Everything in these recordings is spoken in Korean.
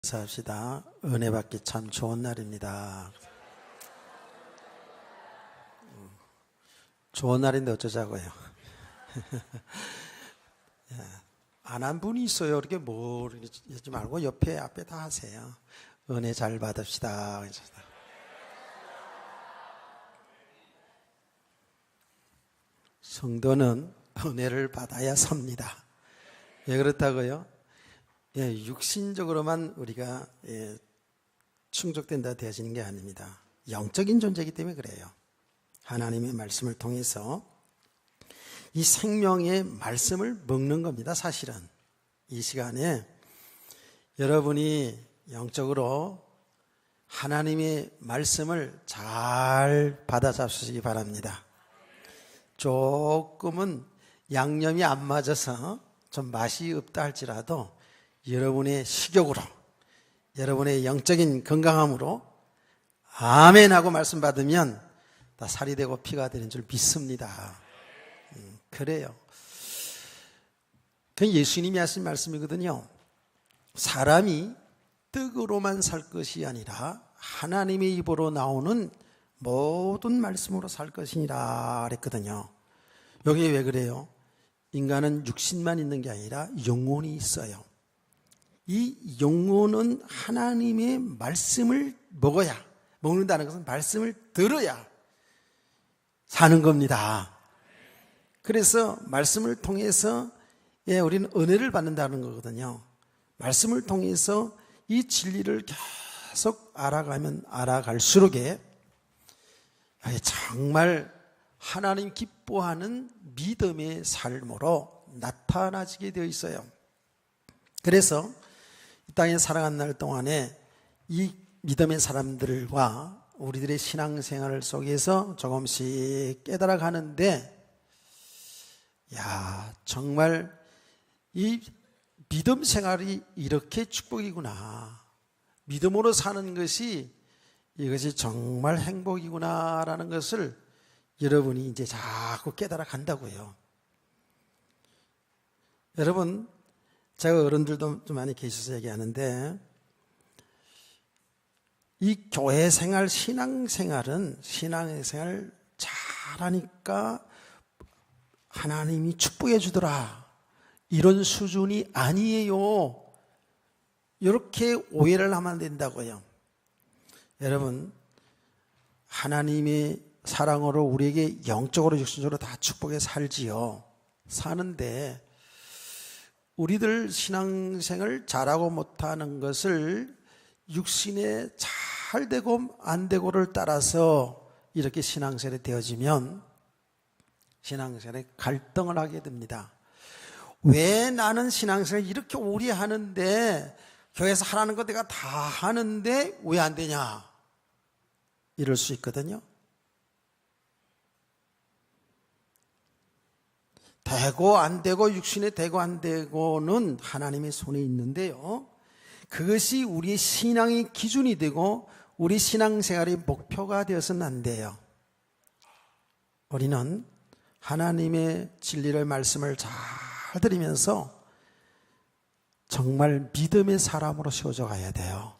인사합시다. 은혜 받기 참 좋은 날입니다. 좋은 날인데 어쩌자고요. 안 한 분이 있어요. 이렇게 모르지 말고 옆에 앞에 다 하세요. 은혜 잘 받읍시다. 성도는 은혜를 받아야 삽니다. 왜 그렇다고요? 육신적으로만 우리가 충족된다 되어지는 게 아닙니다. 영적인 존재이기 때문에 그래요. 하나님의 말씀을 통해서 이 생명의 말씀을 먹는 겁니다. 사실은 이 시간에 여러분이 영적으로 하나님의 말씀을 잘 받아 잡수시기 바랍니다. 조금은 양념이 안 맞아서 좀 맛이 없다 할지라도 여러분의 식욕으로, 여러분의 영적인 건강함으로 아멘 하고 말씀 받으면 다 살이 되고 피가 되는 줄 믿습니다. 그래요. 그 예수님이 하신 말씀이거든요. 사람이 떡으로만 살 것이 아니라 하나님의 입으로 나오는 모든 말씀으로 살 것이니라 그랬거든요. 여기 왜 그래요? 인간은 육신만 있는 게 아니라 영혼이 있어요. 이 영혼은 하나님의 말씀을 먹는다는 것은 말씀을 들어야 사는 겁니다. 그래서 말씀을 통해서 우리는 은혜를 받는다는 거거든요. 말씀을 통해서 이 진리를 계속 알아가면 알아갈수록 정말 하나님 기뻐하는 믿음의 삶으로 나타나지게 되어 있어요. 그래서 이 땅에 살아가는 날 동안에 이 믿음의 사람들과 우리들의 신앙생활 속에서 조금씩 깨달아가는데 정말 이 믿음 생활이 이렇게 축복이구나, 믿음으로 사는 것이 이것이 정말 행복이구나라는 것을 여러분이 이제 자꾸 깨달아 간다고요. 여러분, 제가 어른들도 좀 많이 계셔서 얘기하는데 이 교회 생활, 신앙생활은 신앙생활 잘하니까 하나님이 축복해 주더라, 이런 수준이 아니에요. 이렇게 오해를 하면 안 된다고요. 여러분, 하나님의 사랑으로 우리에게 영적으로 육신적으로 다 축복해 살지요. 사는데 우리들 신앙생활 잘하고 못하는 것을 육신에 잘 되고 안 되고를 따라서 이렇게 신앙생활이 되어지면 신앙생활에 갈등을 하게 됩니다. 왜 나는 신앙생활을 이렇게 오래 하는데, 교회에서 하라는 거 내가 다 하는데 왜 안 되냐, 이럴 수 있거든요. 되고 안 되고, 육신에 되고 안 되고는 하나님의 손에 있는데요, 그것이 우리의 신앙의 기준이 되고 우리 신앙생활의 목표가 되어서는 안 돼요. 우리는 하나님의 진리를, 말씀을 잘 들으면서 정말 믿음의 사람으로 세워져 가야 돼요.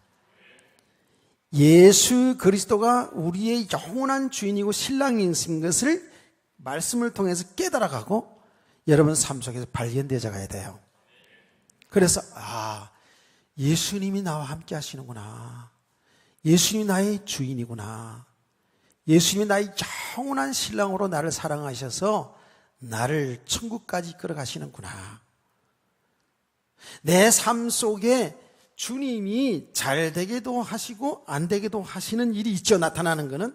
예수 그리스도가 우리의 영원한 주인이고 신랑이신 것을 말씀을 통해서 깨달아가고 여러분 삶 속에서 발견되어 가야 돼요. 그래서 예수님이 나와 함께 하시는구나, 예수님이 나의 주인이구나, 예수님이 나의 영원한 신랑으로 나를 사랑하셔서 나를 천국까지 이끌어 가시는구나. 내 삶 속에 주님이 잘 되게도 하시고 안 되게도 하시는 일이 있죠. 나타나는 것은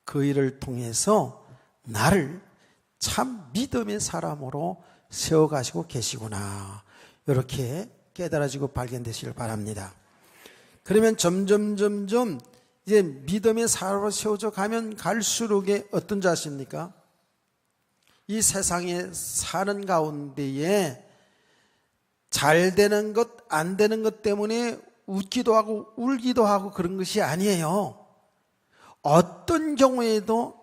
그 일을 통해서 나를 참 믿음의 사람으로 세워가시고 계시구나, 이렇게 깨달아지고 발견되시길 바랍니다. 그러면 점점 이제 믿음의 사람으로 세워져 가면 갈수록 어떤 줄 아십니까? 이 세상에 사는 가운데에 잘 되는 것, 안 되는 것 때문에 웃기도 하고 울기도 하고 그런 것이 아니에요. 어떤 경우에도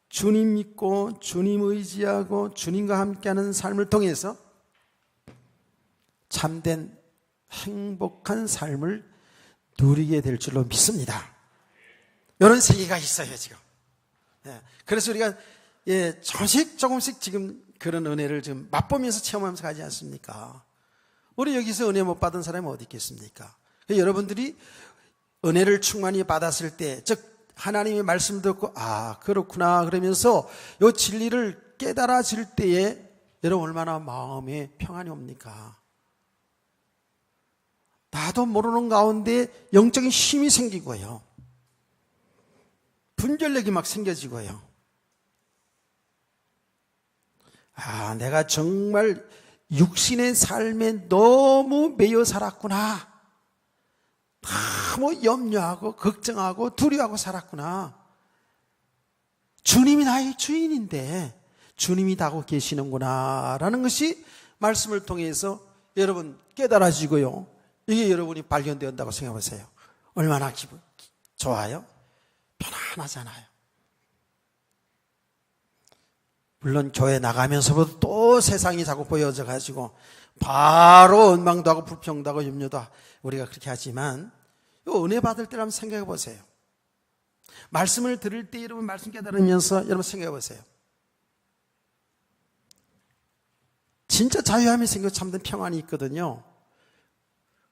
주님 믿고 주님 의지하고 주님과 함께하는 삶을 통해서 참된 행복한 삶을 누리게 될 줄로 믿습니다. 이런 세계가 있어요, 지금. 그래서 우리가 조금씩 지금 그런 은혜를 좀 맛보면서 체험하면서 가지 않습니까? 우리 여기서 은혜 못 받은 사람이 어디 있겠습니까? 여러분들이 은혜를 충만히 받았을 때, 즉 하나님의 말씀 듣고 그렇구나 그러면서 이 진리를 깨달아질 때에 여러분 얼마나 마음에 평안이 옵니까? 나도 모르는 가운데 영적인 힘이 생기고요. 분별력이 막 생겨지고요. 내가 정말 육신의 삶에 너무 매여 살았구나. 너무 염려하고 걱정하고 두려워하고 살았구나. 주님이 나의 주인인데 주님이 다고 계시는구나 라는 것이 말씀을 통해서 여러분 깨달아지고요. 이게 여러분이 발견되었다고 생각해 보세요. 얼마나 기분 좋아요? 편안하잖아요. 물론 교회 나가면서부터 또 세상이 자꾸 보여져 가지고 바로 원망도 하고 불평도 하고 염려도 하고 우리가 그렇게 하지만 은혜 받을 때 한번 생각해 보세요. 말씀을 들을 때 여러분 말씀 깨달으면서 여러분 생각해 보세요. 진짜 자유함이 생겨 참된 평안이 있거든요.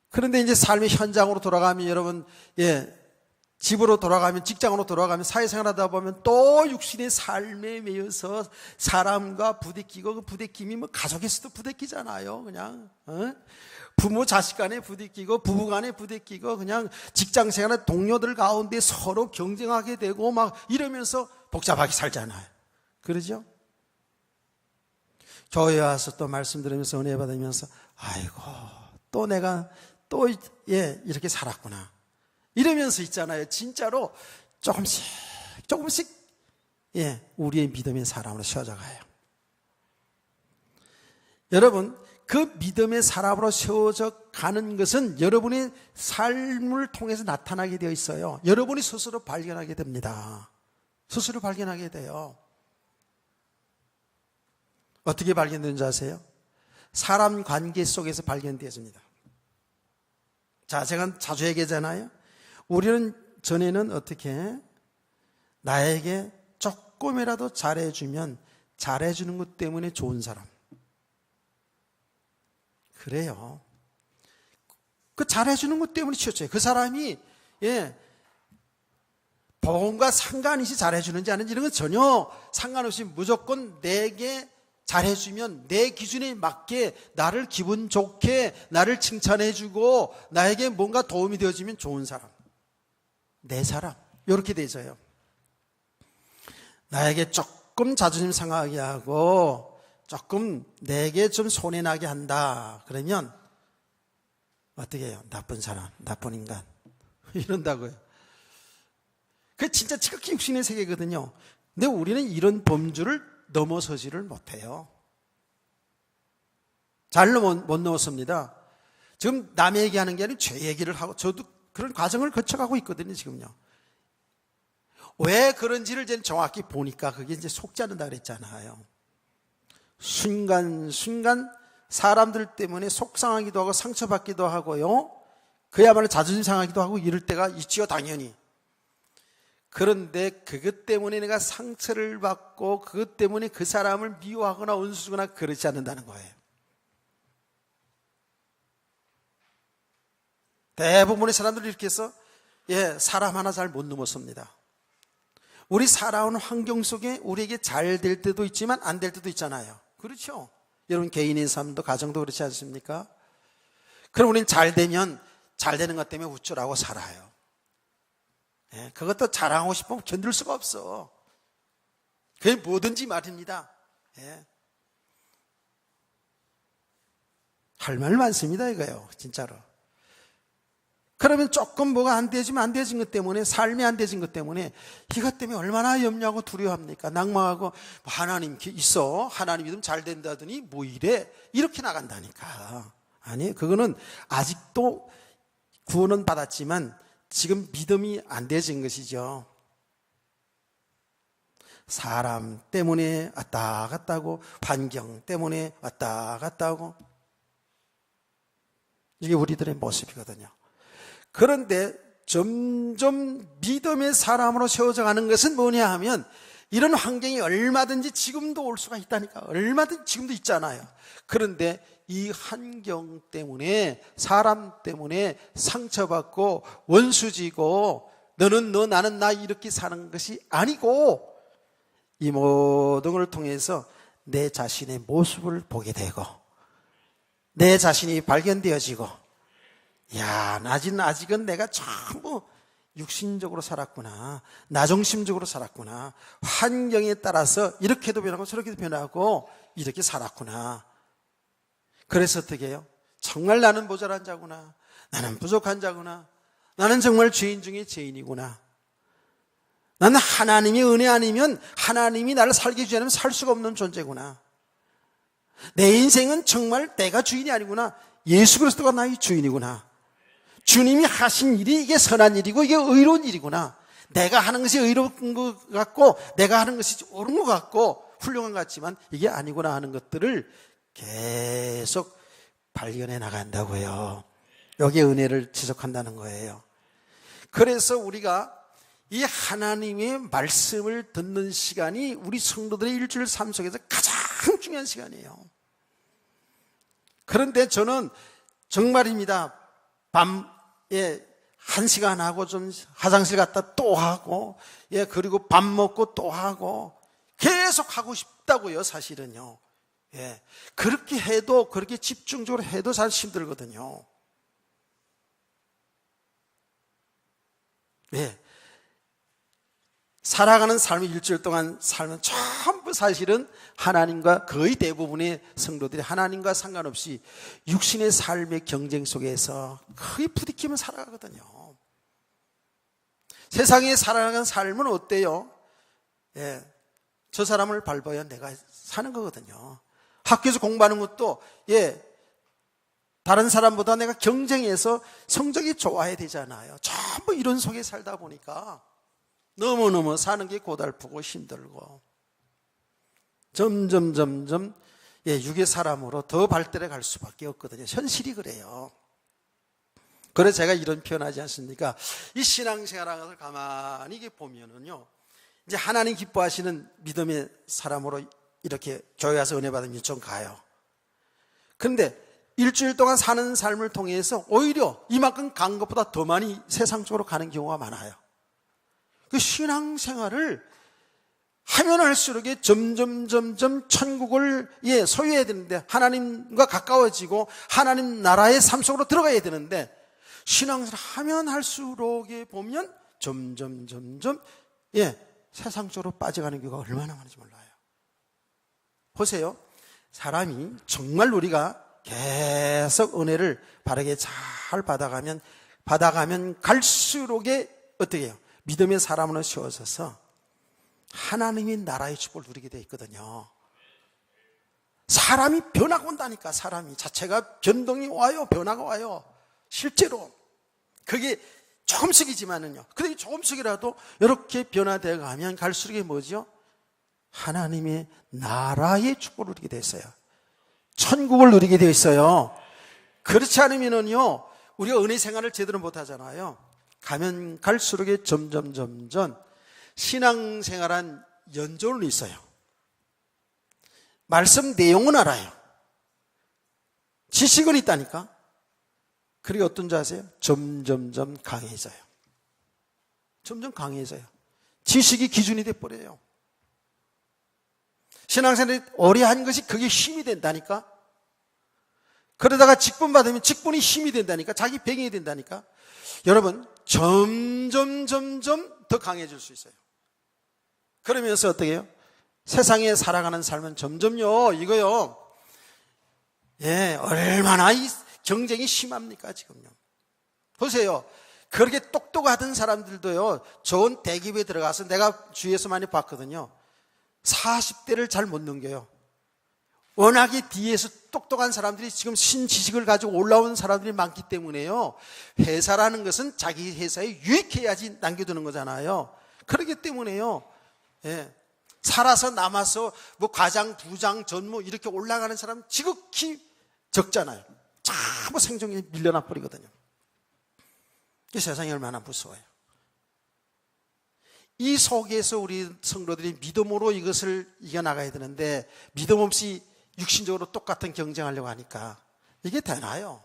그런데 이제 삶의 현장으로 돌아가면 여러분 집으로 돌아가면 직장으로 돌아가면 사회생활하다 보면 또 육신의 삶에 매여서 사람과 부대끼고 그 부대낌이 뭐 가족에서도 부대끼잖아요. 그냥 부모 자식 간에 부대끼고 부부 간에 부대끼고 그냥 직장생활의 동료들 가운데 서로 경쟁하게 되고 막 이러면서 복잡하게 살잖아요. 그러죠? 교회 와서 또 말씀 들으면서 은혜 받으면서 아이고 또 내가 또 이렇게 살았구나 이러면서 있잖아요. 진짜로 조금씩 우리의 믿음의 사람으로 세워져 가요. 여러분 그 믿음의 사람으로 세워져 가는 것은 여러분의 삶을 통해서 나타나게 되어 있어요. 여러분이 스스로 발견하게 됩니다. 스스로 발견하게 돼요. 어떻게 발견되는지 아세요? 사람 관계 속에서 발견되어집니다. 자, 제가 자주 얘기하잖아요. 우리는 전에는 어떻게 나에게 조금이라도 잘해주면 잘해주는 것 때문에 좋은 사람. 그래요. 그 잘해주는 것 때문에 치웠어요. 그 사람이 복음과 상관없이 잘해주는지 아닌지 이런 건 전혀 상관없이 무조건 내게 잘해주면 내 기준에 맞게 나를 기분 좋게 나를 칭찬해주고 나에게 뭔가 도움이 되어주면 좋은 사람, 내 사람 이렇게 되져요. 나에게 조금 자존심 상하게 하고 조금 내게 좀 손해나게 한다 그러면 어떻게 해요? 나쁜 사람, 나쁜 인간 이런다고요. 그게 진짜 지극히 육신의 세계거든요. 근데 우리는 이런 범주를 넘어서지를 못해요. 잘 못 넘었습니다. 지금 남 얘기하는 게 아니라 죄 얘기를 하고 저도 그런 과정을 거쳐가고 있거든요. 지금요. 왜 그런지를 이제 정확히 보니까 그게 이제 속지 않는다 그랬잖아요. 순간순간 사람들 때문에 속상하기도 하고 상처받기도 하고요. 그야말로 자존심 상하기도 하고 이럴 때가 있지요, 당연히. 그런데 그것 때문에 내가 상처를 받고 그것 때문에 그 사람을 미워하거나 온수거나 그러지 않는다는 거예요. 대부분의 사람들이 이렇게 해서 사람 하나 잘 못 넘었습니다. 우리 살아오는 환경 속에 우리에게 잘 될 때도 있지만 안 될 때도 있잖아요. 그렇죠? 여러분 개인의 삶도 가정도 그렇지 않습니까? 그럼 우리는 잘 되면 잘 되는 것 때문에 우쭐하고 살아요. 그것도 자랑하고 싶으면 견딜 수가 없어. 그게 뭐든지 말입니다. 할 말 많습니다 이거요, 진짜로. 그러면 조금 뭐가 안 되지만 안 되진 것 때문에, 삶이 안 되진 것 때문에 이것 때문에 얼마나 염려하고 두려워합니까? 낭망하고 하나님 있어, 하나님 믿으면 잘 된다더니 뭐 이래, 이렇게 나간다니까. 아니, 그거는 아직도 구원은 받았지만 지금 믿음이 안 되진 것이죠. 사람 때문에 왔다 갔다 하고 환경 때문에 왔다 갔다 하고 이게 우리들의 모습이거든요. 그런데 점점 믿음의 사람으로 세워져 가는 것은 뭐냐 하면 이런 환경이 얼마든지 지금도 올 수가 있다니까. 얼마든지 지금도 있잖아요. 그런데 이 환경 때문에, 사람 때문에 상처받고 원수지고 너는 너 나는 나 이렇게 사는 것이 아니고 이 모든 걸 통해서 내 자신의 모습을 보게 되고 내 자신이 발견되어지고, 야, 아직은 내가 전부 육신적으로 살았구나, 나중심적으로 살았구나, 환경에 따라서 이렇게도 변하고 저렇게도 변하고 이렇게 살았구나. 그래서 어떻게 해요? 정말 나는 모자란 자구나, 나는 부족한 자구나, 나는 정말 죄인 중에 죄인이구나, 나는 하나님의 은혜 아니면, 하나님이 나를 살게 해주지 않으면 살 수가 없는 존재구나, 내 인생은 정말 내가 주인이 아니구나, 예수 그리스도가 나의 주인이구나, 주님이 하신 일이 이게 선한 일이고 이게 의로운 일이구나, 내가 하는 것이 의로운 것 같고 내가 하는 것이 옳은 것 같고 훌륭한 것 같지만 이게 아니구나 하는 것들을 계속 발견해 나간다고요. 여기에 은혜를 지속한다는 거예요. 그래서 우리가 이 하나님의 말씀을 듣는 시간이 우리 성도들의 일주일 삶 속에서 가장 중요한 시간이에요. 그런데 저는 정말입니다. 밤에 1시간 하고 좀 화장실 갔다 또 하고, 그리고 밥 먹고 또 하고 계속 하고 싶다고요, 사실은요. 그렇게 해도, 그렇게 집중적으로 해도 사실 힘들거든요. 살아가는 삶의 일주일 동안 살면 전부 사실은 하나님과, 거의 대부분의 성도들이 하나님과 상관없이 육신의 삶의 경쟁 속에서 거의 부딪히며 살아가거든요. 세상에 살아가는 삶은 어때요? 저 사람을 밟아야 내가 사는 거거든요. 학교에서 공부하는 것도 다른 사람보다 내가 경쟁해서 성적이 좋아야 되잖아요. 전부 이런 속에 살다 보니까 너무너무 사는 게 고달프고 힘들고 점점 육의 사람으로 더 발달해 갈 수밖에 없거든요. 현실이 그래요. 그래서 제가 이런 표현하지 않습니까? 이 신앙생활을 가만히 이게 보면은요, 이제 하나님 기뻐하시는 믿음의 사람으로 이렇게 교회 와서 은혜 받으면 유치원 가요. 그런데 일주일 동안 사는 삶을 통해서 오히려 이만큼 간 것보다 더 많이 세상적으로 가는 경우가 많아요. 그 신앙생활을 하면 할수록 점점 천국을 소유해야 되는데, 하나님과 가까워지고 하나님 나라의 삶 속으로 들어가야 되는데, 신앙생활을 하면 할수록 보면 점점 세상적으로 빠져가는 경우가 얼마나 많은지 몰라요. 보세요. 사람이 정말 우리가 계속 은혜를 바르게 잘 받아가면 갈수록 어떻게 해요? 믿음의 사람으로 세워져서 하나님의 나라의 축복을 누리게 되어 있거든요. 사람이 변화가 온다니까. 사람이 자체가 변동이 와요. 변화가 와요. 실제로 그게 조금씩이지만은요, 그게 조금씩이라도 이렇게 변화되어 가면 갈수록 뭐죠? 하나님의 나라의 축복을 누리게 되어 있어요. 천국을 누리게 되어 있어요. 그렇지 않으면은요, 우리가 은혜 생활을 제대로 못 하잖아요. 가면 갈수록 점점 신앙생활한 연조는 있어요. 말씀 내용은 알아요. 지식은 있다니까. 그리고 어떤 줄 아세요? 점점 강해져요. 점점 강해져요. 지식이 기준이 돼버려요. 신앙생활이 오래 한 것이 그게 힘이 된다니까. 그러다가 직분 받으면 직분이 힘이 된다니까. 자기 배경이 된다니까. 여러분, 점점 더 강해질 수 있어요. 그러면서 어떻게 해요? 세상에 살아가는 삶은 점점요, 이거요, 얼마나 이 경쟁이 심합니까, 지금요. 보세요. 그렇게 똑똑하던 사람들도요, 좋은 대기업에 들어가서, 내가 주위에서 많이 봤거든요, 40대를 잘 못 넘겨요. 워낙에 뒤에서 똑똑한 사람들이 지금 신지식을 가지고 올라온 사람들이 많기 때문에요, 회사라는 것은 자기 회사에 유익해야지 남겨두는 거잖아요. 그렇기 때문에요, 살아서 남아서 뭐 과장, 부장, 전무 이렇게 올라가는 사람 지극히 적잖아요. 전부 생존에 밀려나 버리거든요. 이 세상이 얼마나 무서워요. 이 속에서 우리 성도들이 믿음으로 이것을 이겨나가야 되는데 믿음 없이 육신적으로 똑같은 경쟁하려고 하니까 이게 되나요?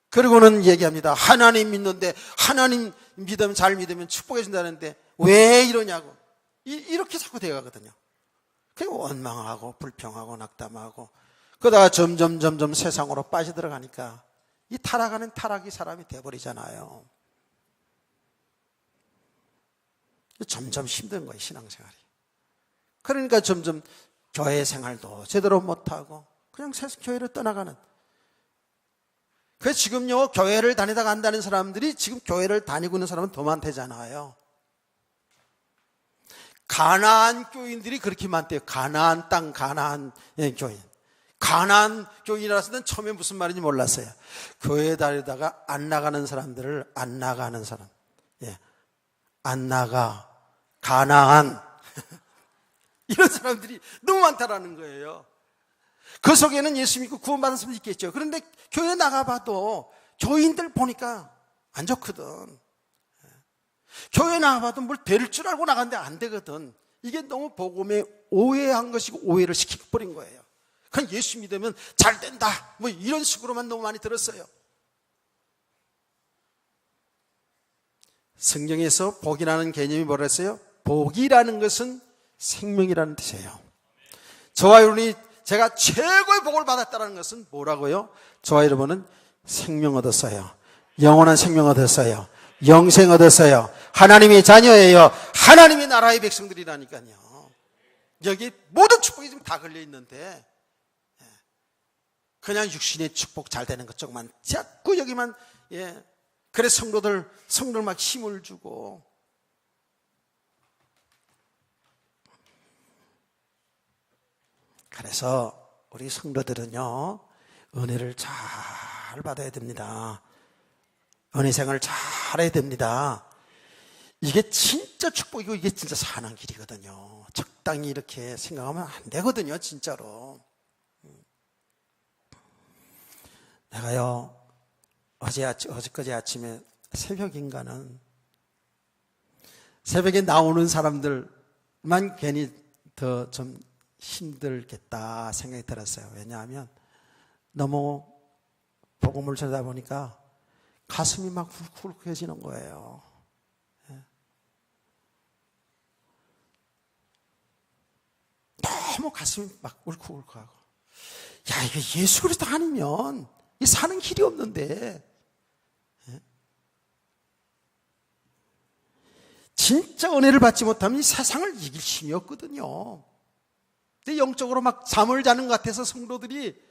그리고는 얘기합니다. 하나님 믿는데 하나님 믿으면 잘 믿으면 축복해 준다는데 왜 이러냐고 이렇게 자꾸 돼가거든요. 그리고 원망하고 불평하고 낙담하고 그러다가 점점 세상으로 빠져들어가니까 이 타락하는 타락이 사람이 돼버리잖아요. 점점 힘든 거예요, 신앙생활이. 그러니까 점점 교회 생활도 제대로 못하고 그냥 교회를 떠나가는. 그래서 지금요, 교회를 다니다가 안 다니는 사람들이 지금 교회를 다니고 있는 사람은 더 많대잖아요. 가나안 교인들이 그렇게 많대요. 가나안 땅, 가나안 교인. 가나안 교인이라서는 처음에 무슨 말인지 몰랐어요. 교회 다니다가 안 나가는 사람들을 안 나가는 사람. 예. 안 나가. 가나안. 이런 사람들이 너무 많다라는 거예요. 그 속에는 예수 믿고 구원받은 사람도 있겠죠. 그런데 교회 나가봐도 교인들 보니까 안 좋거든. 교회 나가봐도 뭘 될 줄 알고 나갔는데 안 되거든. 이게 너무 복음에 오해한 것이고 오해를 시켜버린 거예요. 그냥 예수 믿으면 잘 된다. 뭐 이런 식으로만 너무 많이 들었어요. 성경에서 복이라는 개념이 뭐라 했어요? 복이라는 것은 생명이라는 뜻이에요. 저와 여러분이 제가 최고의 복을 받았다는 것은 뭐라고요? 저와 여러분은 생명 얻었어요. 영원한 생명 얻었어요. 영생 얻었어요. 하나님의 자녀예요. 하나님의 나라의 백성들이라니까요. 여기 모든 축복이 지금 다 걸려 있는데 그냥 육신의 축복 잘 되는 것 조금만 자꾸 여기만 그래 성도들 막 힘을 주고 그래서 우리 성도들은요 은혜를 잘 받아야 됩니다. 은혜 생활을 잘 해야 됩니다. 이게 진짜 축복이고 이게 진짜 사는 길이거든요. 적당히 이렇게 생각하면 안 되거든요, 진짜로. 내가요 어제까지 아침에 새벽인가는 새벽에 나오는 사람들만 괜히 더 좀 힘들겠다 생각이 들었어요. 왜냐하면 너무 복음을 전하다 보니까 가슴이 막 훌훌해지는 거예요. 너무 가슴이 막 울컥울컥하고 야 이게 예수 그리스도 아니면 이 사는 길이 없는데 진짜 은혜를 받지 못하면 이 세상을 이길 힘이 없거든요. 근데 영적으로 막 잠을 자는 것 같아서 성도들이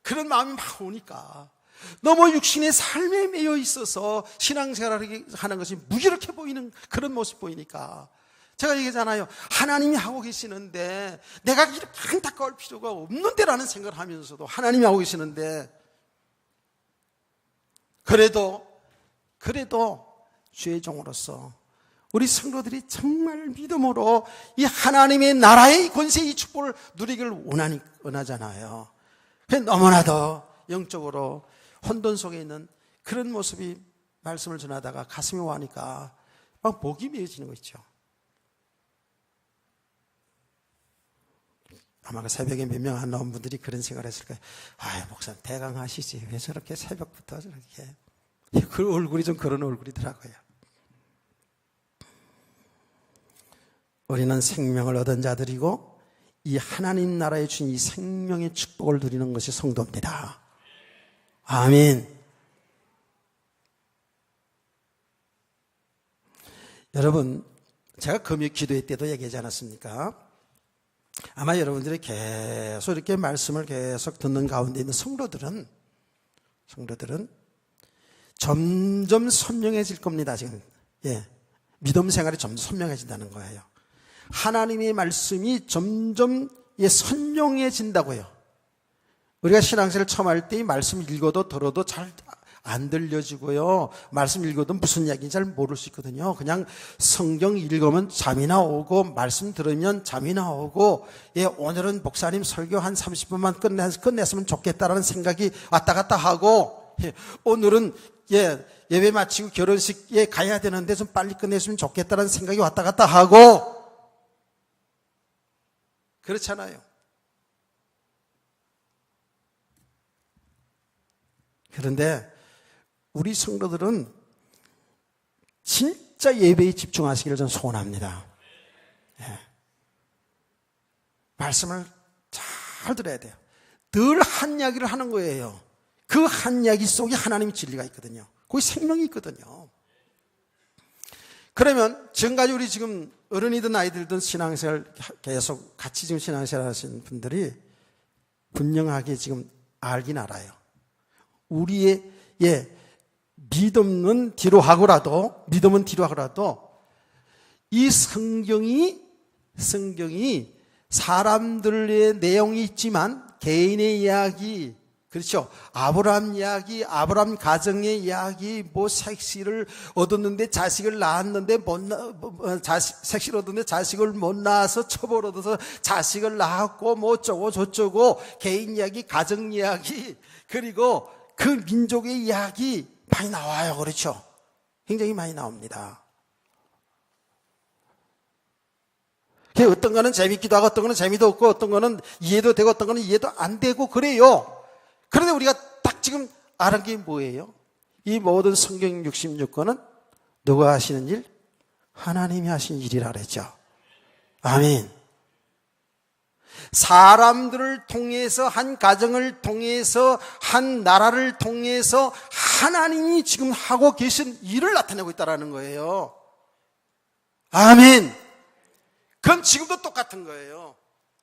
그런 마음이 막 오니까 너무 육신의 삶에 매여 있어서 신앙생활을 하는 것이 무기력해 보이는 그런 모습 보이니까 제가 얘기하잖아요. 하나님이 하고 계시는데 내가 이렇게 안타까울 필요가 없는데라는 생각을 하면서도 하나님이 하고 계시는데 그래도 주의 종으로서 우리 성도들이 정말 믿음으로 이 하나님의 나라의 권세의 축복을 누리기를 원하잖아요. 너무나도 영적으로 혼돈 속에 있는 그런 모습이 말씀을 전하다가 가슴이 와니까 막 목이 메어지는 거 있죠. 아마 그 새벽에 몇 명 안 나온 분들이 그런 생각을 했을 거예요. 아유, 목사님 대강하시지. 왜 저렇게 새벽부터 저렇게. 그 얼굴이 좀 그런 얼굴이더라고요. 우리는 생명을 얻은 자들이고 이 하나님 나라에 주신 이 생명의 축복을 누리는 것이 성도입니다. 아멘. 여러분, 제가 금요 기도회 때도 얘기하지 않았습니까? 아마 여러분들이 계속 이렇게 말씀을 계속 듣는 가운데 있는 성도들은 점점 선명해질 겁니다, 지금. 믿음 생활이 점점 선명해진다는 거예요. 하나님의 말씀이 점점 선명해진다고요. 우리가 신앙생활을 처음 할 때 이 말씀 읽어도 들어도 잘 안 들려지고요. 말씀 읽어도 무슨 이야기인지 잘 모를 수 있거든요. 그냥 성경 읽으면 잠이나 오고 말씀 들으면 잠이나 오고 오늘은 목사님 설교 한 30분만 끝냈으면 좋겠다라는 생각이 왔다 갔다 하고 오늘은 예배 마치고 결혼식에 가야 되는데 좀 빨리 끝냈으면 좋겠다는 생각이 왔다 갔다 하고 그렇잖아요. 그런데 우리 성도들은 진짜 예배에 집중하시기를 저는 소원합니다. 말씀을 잘 들어야 돼요. 늘 한 이야기를 하는 거예요. 그 한 이야기 속에 하나님의 진리가 있거든요. 거기 생명이 있거든요. 그러면 지금까지 우리 지금 어른이든 아이들든 신앙생활 계속 같이 지금 신앙생활 하시는 분들이 분명하게 지금 알긴 알아요. 우리의 믿음은 뒤로 하고라도 이 성경이 사람들의 내용이 있지만 개인의 이야기, 그렇죠? 아브라함 이야기, 아브라함 가정의 이야기, 뭐 색시를 얻었는데 자식을 낳았는데 색시를 얻었는데 자식을 못 낳아서 처벌 얻어서 자식을 낳았고 뭐 어쩌고 저쩌고 개인 이야기, 가정 이야기, 그리고 그 민족의 이야기 많이 나와요. 그렇죠? 굉장히 많이 나옵니다. 어떤 거는 재밌기도 하고 어떤 거는 재미도 없고 어떤 거는 이해도 되고 어떤 거는 이해도 안 되고 그래요. 그런데 우리가 딱 지금 아는 게 뭐예요? 이 모든 성경 66권은 누가 하시는 일? 하나님이 하신 일이라 그랬죠. 아멘. 사람들을 통해서, 한 가정을 통해서, 한 나라를 통해서 하나님이 지금 하고 계신 일을 나타내고 있다는 거예요. 아멘. 그건 지금도 똑같은 거예요.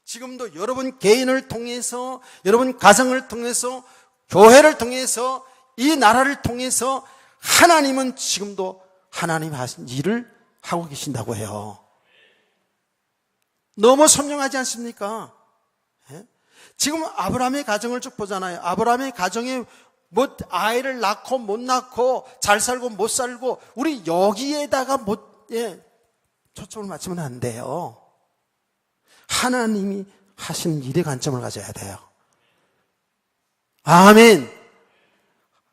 지금도 여러분 개인을 통해서, 여러분 가정을 통해서, 교회를 통해서, 이 나라를 통해서 하나님은 지금도 하나님 하신 일을 하고 계신다고 해요. 너무 선명하지 않습니까? 지금 아브라함의 가정을 쭉 보잖아요. 아브라함의 가정에 뭐 아이를 낳고 못 낳고 잘 살고 못 살고 우리 여기에다가 초점을 맞추면 안 돼요. 하나님이 하신 일에 관점을 가져야 돼요. 아멘.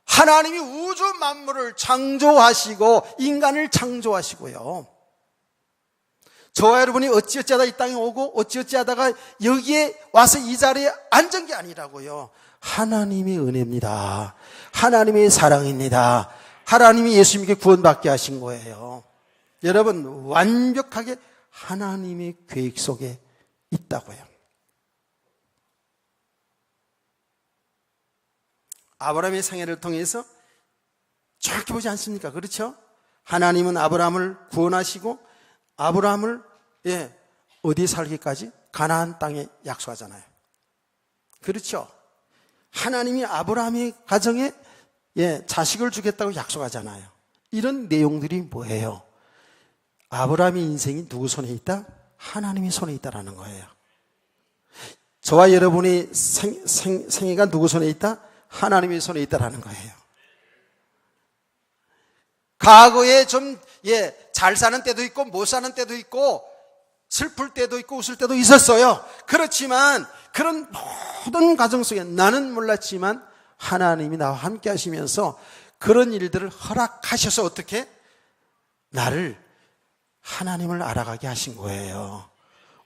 하나님이 우주 만물을 창조하시고 인간을 창조하시고요. 저와 여러분이 어찌어찌하다 이 땅에 오고 어찌어찌하다가 여기에 와서 이 자리에 앉은 게 아니라고요. 하나님의 은혜입니다. 하나님의 사랑입니다. 하나님이 예수님께 구원받게 하신 거예요. 여러분 완벽하게 하나님의 계획 속에 있다고요. 아브라함의 생애를 통해서 정확히 보지 않습니까? 그렇죠? 하나님은 아브라함을 구원하시고 아브라함을 어디에 살기까지? 가나안 땅에 약속하잖아요. 그렇죠? 하나님이 아브라함의 가정에 자식을 주겠다고 약속하잖아요. 이런 내용들이 뭐예요? 아브라함의 인생이 누구 손에 있다? 하나님의 손에 있다라는 거예요. 저와 여러분의 생애가 누구 손에 있다? 하나님의 손에 있다라는 거예요. 과거에 좀 잘 사는 때도 있고 못 사는 때도 있고 슬플 때도 있고 웃을 때도 있었어요. 그렇지만 그런 모든 과정 속에 나는 몰랐지만 하나님이 나와 함께 하시면서 그런 일들을 허락하셔서 어떻게? 나를 하나님을 알아가게 하신 거예요.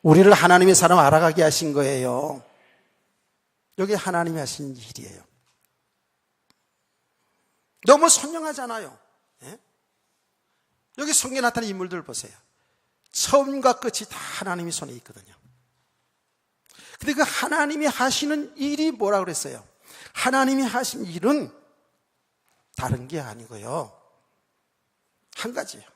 우리를 하나님의 사람 알아가게 하신 거예요. 여기 하나님이 하신 일이에요. 너무 선명하잖아요. 여기 성경에 나타난 인물들 보세요. 처음과 끝이 다 하나님의 손에 있거든요. 근데 그 하나님이 하시는 일이 뭐라 그랬어요? 하나님이 하신 일은 다른 게 아니고요. 한 가지예요.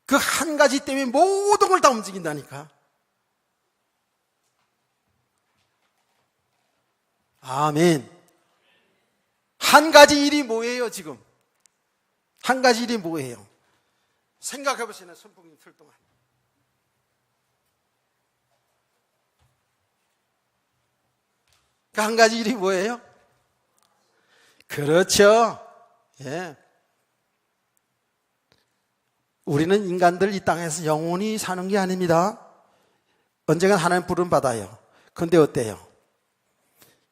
그 한 가지 때문에 모든 걸 다 움직인다니까. 아멘. 한 가지 일이 뭐예요, 지금? 한 가지 일이 뭐예요? 생각해 보시는 선풍기 틀 동안. 그 한 가지 일이 뭐예요? 그렇죠. 우리는 인간들 이 땅에서 영원히 사는 게 아닙니다. 언젠간 하나님 부름 받아요. 그런데 어때요?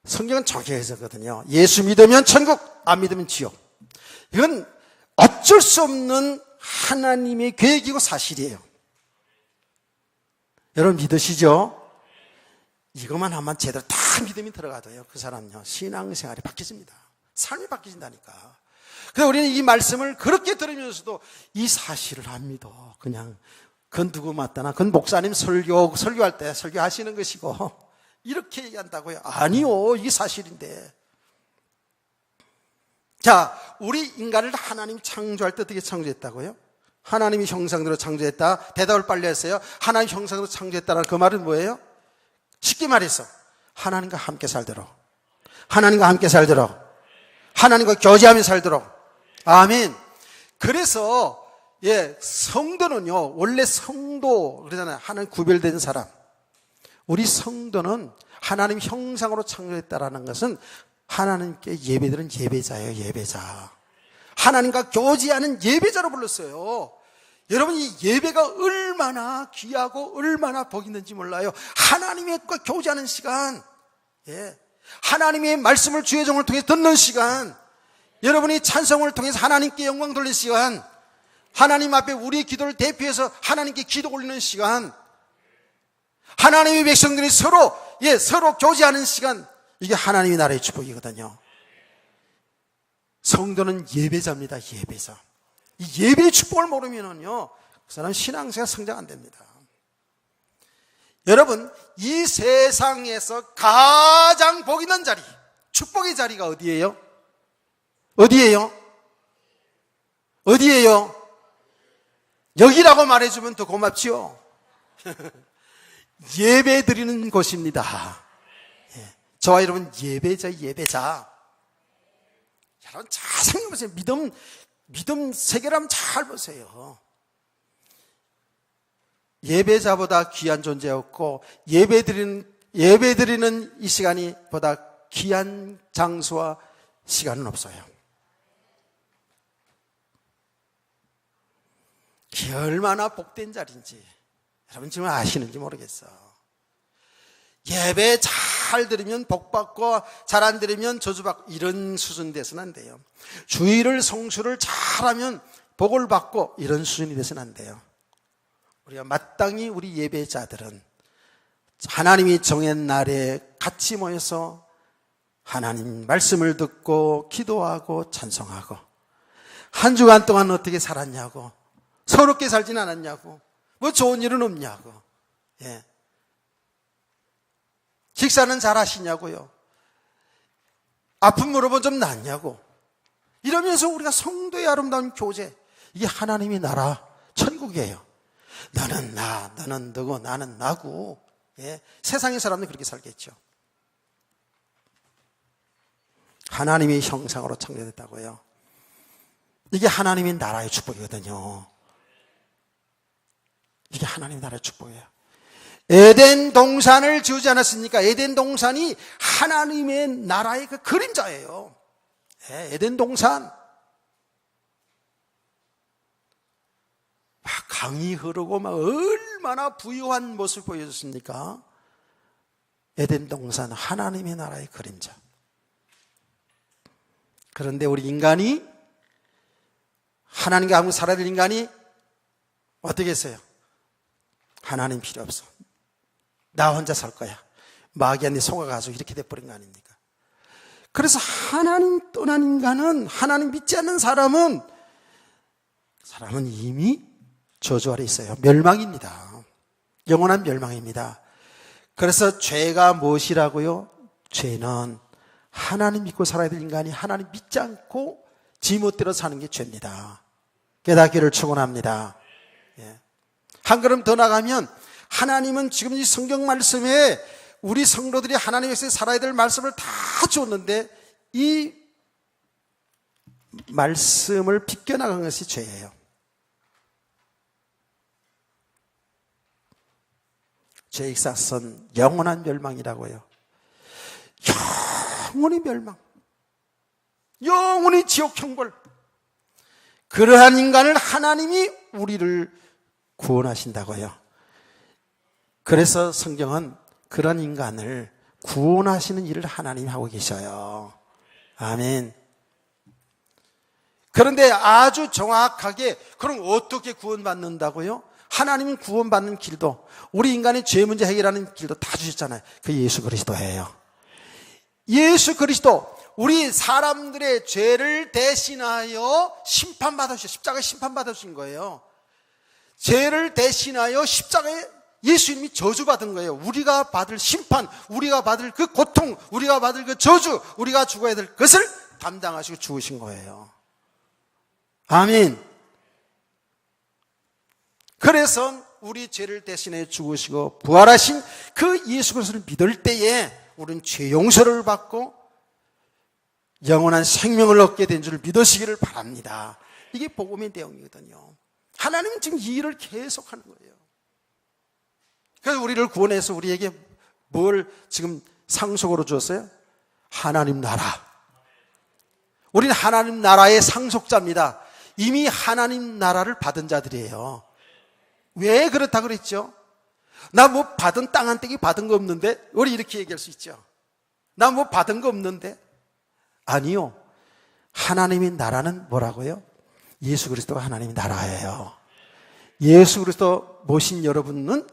성경은 정해서거든요. 예수 믿으면 천국, 안 믿으면 지옥. 이건 어쩔 수 없는 하나님의 계획이고 사실이에요. 여러분 믿으시죠? 이것만 하면 제대로 다 믿음이 들어가도요, 그 사람요, 신앙생활이 바뀌어집니다. 삶이 바뀌어진다니까. 그래서 우리는 이 말씀을 그렇게 들으면서도 이 사실을 안 믿어. 그냥 그건 누구 맞다나 그건 목사님 설교할 때 설교하시는 것이고 이렇게 얘기한다고요? 아니요, 이게 사실인데. 자, 우리 인간을 하나님이 창조할 때 어떻게 창조했다고요? 하나님이 형상대로 창조했다. 대답을 빨리 했어요. 하나님 형상대로 창조했다는 그 말은 뭐예요? 쉽게 말해서 하나님과 함께 살도록, 하나님과 함께 살도록, 하나님과 교제하며 살도록. 아멘. 그래서 성도는요, 원래 성도 그러잖아요. 하나님 구별된 사람. 우리 성도는 하나님 형상으로 창조했다라는 것은 하나님께 예배드리는 예배자예요. 예배자. 하나님과 교제하는 예배자로 불렀어요. 여러분, 이 예배가 얼마나 귀하고 얼마나 복 있는지 몰라요. 하나님과 교제하는 시간, 하나님의 말씀을 주의 종을 통해 듣는 시간, 여러분이 찬송을 통해서 하나님께 영광 돌리는 시간, 하나님 앞에 우리의 기도를 대표해서 하나님께 기도 올리는 시간, 하나님의 백성들이 서로 교제하는 시간, 이게 하나님의 나라의 축복이거든요. 성도는 예배자입니다. 예배자. 이 예배의 축복을 모르면은요, 그 사람 신앙생활 성장 안 됩니다. 여러분, 이 세상에서 가장 복 있는 자리, 축복의 자리가 어디예요? 어디예요? 어디예요? 여기라고 말해주면 더 고맙지요. 예배 드리는 곳입니다. 저와 여러분 예배자. 여러분 잘 생각해보세요. 믿음 세계를 한번 잘 보세요. 예배자보다 귀한 존재 없고 예배 드리는 이 시간이 보다 귀한 장소와 시간은 없어요. 그게 얼마나 복된 자리인지 여러분 지금 아시는지 모르겠어. 예배 잘 드리면 복받고 잘 안 드리면 저주받고 이런 수준 돼서는 안 돼요. 주일을 성수를 잘하면 복을 받고 이런 수준이 돼서는 안 돼요. 우리가 마땅히 우리 예배자들은 하나님이 정한 날에 같이 모여서 하나님 말씀을 듣고 기도하고 찬송하고 한 주간 동안 어떻게 살았냐고, 서럽게 살진 않았냐고, 뭐 좋은 일은 없냐고, 식사는 잘 하시냐고요, 아픔 물어본 좀 낫냐고, 이러면서 우리가 성도의 아름다운 교제, 이게 하나님의 나라 천국이에요. 너는 나, 너는 너고 나는 나고. 세상의 사람들은 그렇게 살겠죠. 하나님의 형상으로 창조됐다고요. 이게 하나님의 나라의 축복이거든요. 이게 하나님의 나라의 축복이에요. 에덴 동산을 지우지 않았습니까? 에덴 동산이 하나님의 나라의 그 그림자예요. 에덴 동산. 막 강이 흐르고 막 얼마나 부유한 모습을 보여줬습니까? 에덴 동산, 하나님의 나라의 그림자. 그런데 우리 인간이, 하나님과 함께 살아야 될 인간이 어떻게 했어요? 하나님 필요 없어. 나 혼자 살 거야. 마귀한테 속아가지고 이렇게 돼버린 거 아닙니까? 그래서 하나님 떠난 인간은, 하나님 믿지 않는 사람은 이미 저주 아래 있어요. 멸망입니다. 영원한 멸망입니다. 그래서 죄가 무엇이라고요? 죄는 하나님 믿고 살아야 될 인간이 하나님 믿지 않고 지멋대로 사는 게 죄입니다. 깨닫기를 축원합니다. 한 걸음 더 나가면 하나님은 지금 이 성경 말씀에 우리 성도들이 하나님에서 살아야 될 말씀을 다 줬는데 이 말씀을 비껴나간 것이 죄예요. 죄의 싹은 영원한 멸망이라고요. 영원히 멸망, 영원히 지옥 형벌. 그러한 인간을 하나님이 우리를 구원하신다고요. 그래서 성경은 그런 인간을 구원하시는 일을 하나님이 하고 계셔요. 아멘. 그런데 아주 정확하게 그럼 어떻게 구원받는다고요? 하나님은 구원받는 길도, 우리 인간의 죄 문제 해결하는 길도 다 주셨잖아요. 그 예수 그리스도예요. 예수 그리스도, 우리 사람들의 죄를 대신하여 심판받으신, 십자가에 심판받으신 거예요. 죄를 대신하여 십자가에 예수님이 저주받은 거예요. 우리가 받을 심판, 우리가 받을 그 고통, 우리가 받을 그 저주, 우리가 죽어야 될 것을 담당하시고 죽으신 거예요. 아멘. 그래서 우리 죄를 대신해 죽으시고 부활하신 그 예수 그리스도를 믿을 때에 우리는 죄 용서를 받고 영원한 생명을 얻게 된 줄 믿으시기를 바랍니다. 이게 복음의 내용이거든요. 하나님은 지금 이 일을 계속하는 거예요. 그래서 우리를 구원해서 우리에게 뭘 지금 상속으로 주었어요? 하나님 나라. 우리는 하나님 나라의 상속자입니다. 이미 하나님 나라를 받은 자들이에요. 왜 그렇다 그랬죠? 나 뭐 받은 땅 한 떼기 받은 거 없는데? 우리 이렇게 얘기할 수 있죠. 나 뭐 받은 거 없는데? 아니요. 하나님의 나라는 뭐라고요? 예수 그리스도가 하나님의 나라예요. 예수 그리스도 모신 여러분은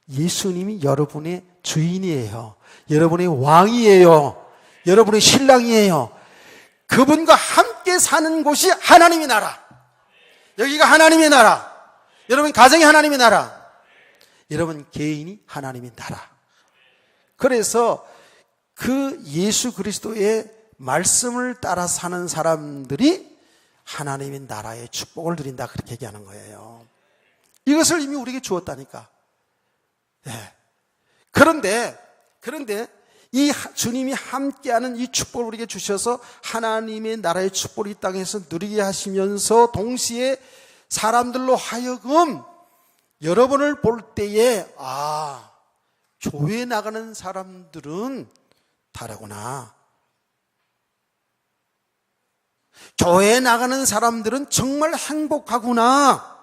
예수님이 여러분의 주인이에요. 여러분의 왕이에요. 여러분의 신랑이에요. 그분과 함께 사는 곳이 하나님의 나라. 여기가 하나님의 나라. 여러분 가정이 하나님의 나라. 여러분 개인이 하나님의 나라. 그래서 그 예수 그리스도의 말씀을 따라 사는 사람들이 하나님의 나라의 축복을 누린다, 그렇게 얘기하는 거예요. 이것을 이미 우리에게 주었다니까. 네. 그런데 이 주님이 함께하는 이 축복을 우리에게 주셔서 하나님의 나라의 축복을 이 땅에서 누리게 하시면서 동시에 사람들로 하여금 여러분을 볼 때에 교회에 나가는 사람들은 다르구나. 교회에 나가는 사람들은 정말 행복하구나.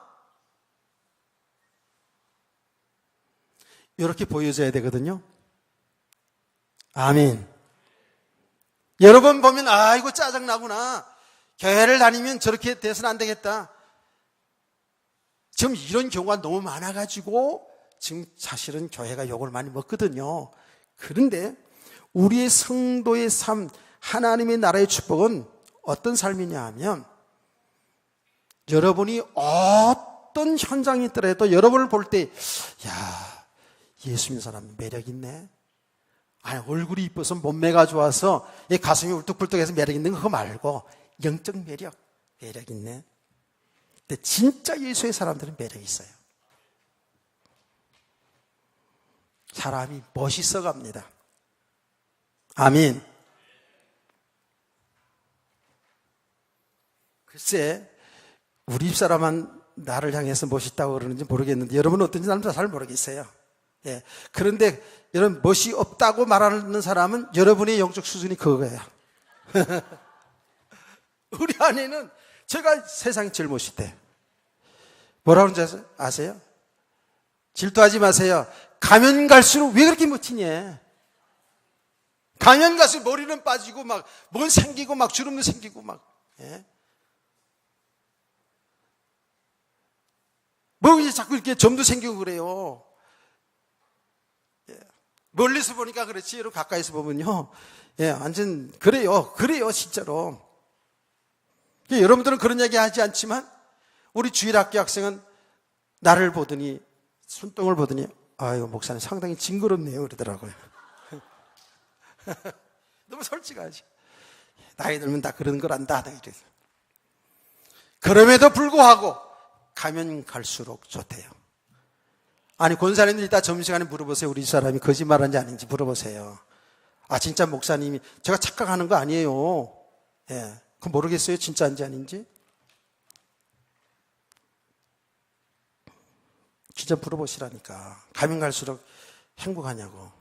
이렇게 보여져야 되거든요. 아멘. 여러분 보면 이거 짜증나구나. 교회를 다니면 저렇게 돼서는 안 되겠다. 지금 이런 경우가 너무 많아가지고 지금 사실은 교회가 욕을 많이 먹거든요. 그런데 우리의 성도의 삶, 하나님의 나라의 축복은 어떤 삶이냐 하면 여러분이 어떤 현장이 있더라도 여러분을 볼 때 예수 믿는 사람 매력 있네. 얼굴이 이뻐서 몸매가 좋아서 가슴이 울뚝불뚝해서 매력 있는 거 그거 말고 영적 매력 있네. 근데 진짜 예수의 사람들은 매력이 있어요. 사람이 멋있어 갑니다. 아멘. 글쎄, 우리 집사람은 나를 향해서 멋있다고 그러는지 모르겠는데 여러분은 어떤지 나는 잘 모르겠어요. 예. 그런데 여러분 멋이 없다고 말하는 사람은 여러분의 영적 수준이 그거예요. 우리 아내는 제가 세상에 제일 멋있대. 뭐라고 그러는지 아세요? 질투하지 마세요. 가면 갈수록 왜 그렇게 멋지냐. 가면 갈수록 머리는 빠지고 막 뭔 생기고 막 주름도 생기고 막. 예? 뭐 자꾸 이렇게 점도 생기고 그래요. 예. 멀리서 보니까 그렇지, 여러분 가까이서 보면요, 완전 그래요 진짜로. 여러분들은 그런 얘기 하지 않지만 우리 주일학교 학생은 나를 보더니 손등을 보더니 목사님 상당히 징그럽네요 그러더라고요. 너무 솔직하지. 나이 들면 다 그런 걸 안다. 그럼에도 불구하고 가면 갈수록 좋대요. 아니 권사님들 이따 점심시간에 물어보세요. 우리 사람이 거짓말하는지 아닌지 물어보세요. 진짜 목사님이 제가 착각하는 거 아니에요. 그거 모르겠어요. 진짜인지 아닌지. 진짜 물어보시라니까. 가면 갈수록 행복하냐고.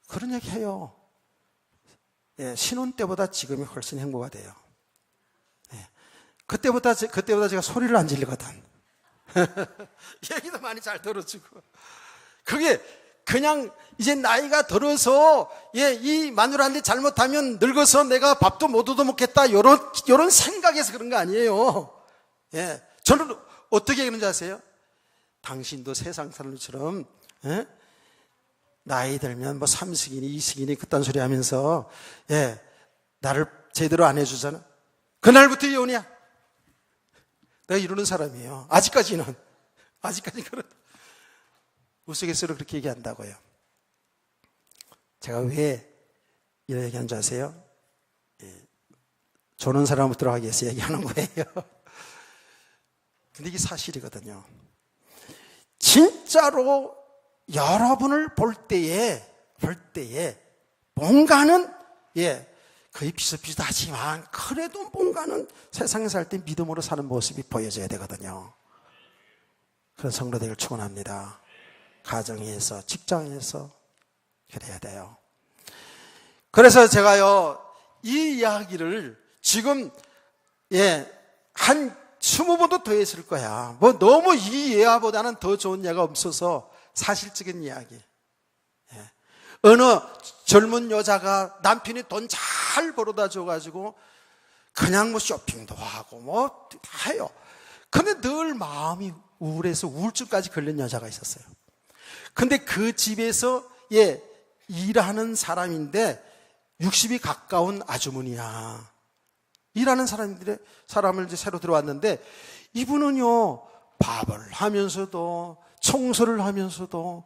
그런 얘기 해요. 신혼 때보다 지금이 훨씬 행복가 돼요. 그때보다 제가 소리를 안 지르거든. 얘기도 많이 잘 들어주고. 그게 그냥 이제 나이가 들어서 이 마누라한테 잘못하면 늙어서 내가 밥도 못 얻어먹겠다 요런 생각에서 그런 거 아니에요. 저는 어떻게 그런지 아세요? 당신도 세상 사람처럼 나이 들면 뭐 3승이니 2승이니 그딴 소리 하면서 나를 제대로 안 해주잖아. 그날부터 이혼이야. 내가 이러는 사람이에요. 아직까지는 그런 우스갯소리로 그렇게 얘기한다고요. 제가 왜 이런 얘기하는 줄 아세요? 조는 사람을 들어가기 위해서 얘기하는 거예요. 근데 이게 사실이거든요. 진짜로 여러분을 볼 때에 뭔가는 거의 비슷비슷하지만 그래도 뭔가는 세상에 살 때 믿음으로 사는 모습이 보여져야 되거든요. 그런 성도 되기를 축원합니다. 가정에서, 직장에서 그래야 돼요. 그래서 제가요, 이 이야기를 지금 한 20번도 더 했을 거야. 뭐 너무 이 예화보다는 더 좋은 예가 없어서 사실적인 이야기. 어느 젊은 여자가 남편이 돈 잘 벌어다 줘가지고 그냥 뭐 쇼핑도 하고 뭐 다 해요. 근데 늘 마음이 우울해서 우울증까지 걸린 여자가 있었어요. 근데 그 집에서 일하는 사람인데 60이 가까운 아주머니야. 일하는 사람을 이제 새로 들어왔는데 이분은요, 밥을 하면서도 청소를 하면서도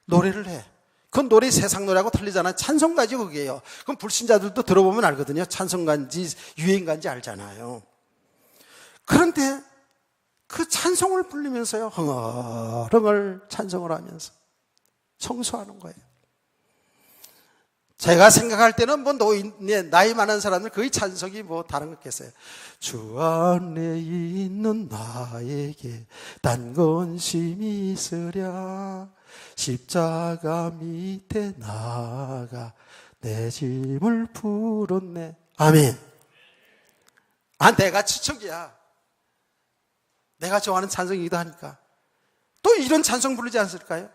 노래를 해. 그건 노래 세상 노래하고 틀리잖아요. 찬송가지 그게요. 그럼 불신자들도 들어보면 알거든요. 찬송가인지 유행가인지 알잖아요. 그런데 그 찬송을 부르면서요, 흥얼흥얼 찬송을 하면서 청소하는 거예요. 제가 생각할 때는 뭐 나이 많은 사람들 거의 찬송이 뭐 다른 것 같겠어요. 주 안에 있는 나에게 단 건심이 있으랴 십자가 밑에 나가 내 짐을 풀었네. 아멘. 내가 추척이야. 내가 좋아하는 찬송이기도 하니까. 또 이런 찬송 부르지 않을까요?